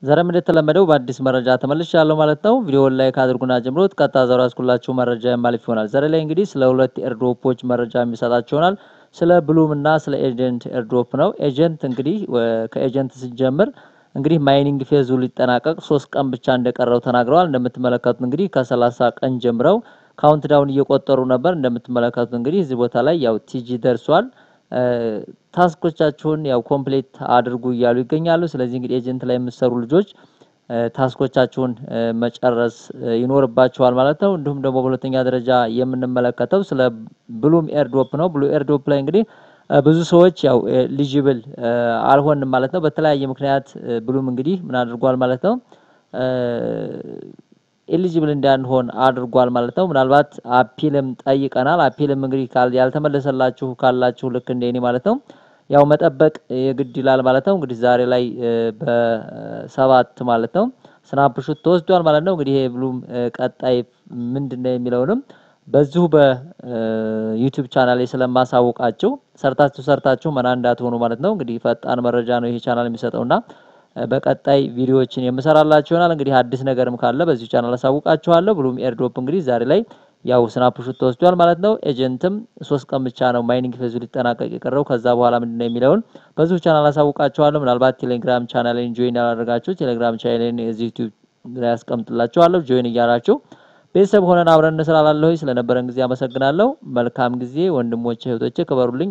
ዛሬም እንደተለመደው በአዲስ መረጃ ተመልሻለሁ ማለት ነው። ቪዲዮውን ላይክ አድርጉና ጀምሩት። ቀጥታ ዛሬ ያስኩላችሁ መረጃ የማልፍ ይሆናል። ዛሬ ላይ እንግዲህ ስለ ሁለት ኤርድሮፖች መረጃ የሚሰጣችሁ ይሆናል። ስለ ብሉም እና ስለ ኤጀንት ኤርድሮፕ ነው። ኤጀንት እንግዲህ ከኤጀንት ሲጀምር እንግዲህ ማይኒንግ ፌዙ ሊጠናቀቅ 3 ቀን ብቻ እንደቀረው ተናግረዋል። እንደምትመለከቱት እንግዲህ ከ30 ቀን ጀምረው ካውንት ዳውን እየቆጠሩ ነበር። እንደምትመለከቱት እንግዲህ እዚህ ቦታ ላይ ያው ቲጂ ደርሷል። ታስኮቻችሁን ያው ኮምፕሊት አድርጉ እያሉ ይገኛሉ። ስለዚህ እንግዲህ ኤጀንት ላይ የምትሰሩ ልጆች ታስኮቻችሁን መጨረስ ይኖርባችኋል ማለት ነው። እንዲሁም ደግሞ በሁለተኛ ደረጃ የምንመለከተው ስለ ብሉም ኤርድሮፕ ነው። ብሉ ኤርድሮፕ ላይ እንግዲህ ብዙ ሰዎች ያው ኤሊጂብል አልሆንም ማለት ነው። በተለያየ ምክንያት ብሉም እንግዲህ ምን አድርጓል ማለት ነው ኤሊጂብል እንዳንሆን አድርጓል ማለት ነው። ምናልባት አፒልም ጠይቀናል። አፒልም እንግዲህ ያልተመለሰላችሁ ካላችሁ ልክ እንደኔ ማለት ነው ያው መጠበቅ የግድ ይላል ማለት ነው። እንግዲህ ዛሬ ላይ በ7 ማለት ነው ስናፕሹት ተወስዷል ማለት ነው። እንግዲህ ይሄ ብሉም ቀጣይ ምንድነው የሚለውንም በዚሁ በዩቲዩብ ቻናል ላይ ስለማሳውቃችሁ ሰርታችሁ መና እንዳትሆኑ ማለት ነው። እንግዲህ ፈጣን መረጃ ነው ይሄ ቻናል የሚሰጠውና በቀጣይ ቪዲዮዎችን የምሰራላችሁ ይሆናል። እንግዲህ አዲስ ነገርም ካለ በዚህ ቻናል አሳውቃችኋለሁ። ብሉም ኤርድሮፕ እንግዲህ ዛሬ ላይ ያው ስናፕሹት ተወስዷል ማለት ነው። ኤጀንትም 3 ቀን ብቻ ነው ማይኒንግ ፌዙ ሊጠናቀቅ የቀረው። ከዛ በኋላ ምንድነው የሚለውን በዚሁ ቻናል አሳውቃችኋለሁ። ምናልባት ቴሌግራም ቻናሌን ጆይን ያላደረጋችሁ ቴሌግራም ቻናሌን እዚህ ዩቲዩብ ላይ አስቀምጥላችኋለሁ። ጆይን እያላችሁ ቤተሰብ ሆነን አብረን እንሰራላለሁ። ስለነበረን ጊዜ አመሰግናለሁ። መልካም ጊዜ ወንድሞቼ እህቶቼ፣ ክበሩልኝ።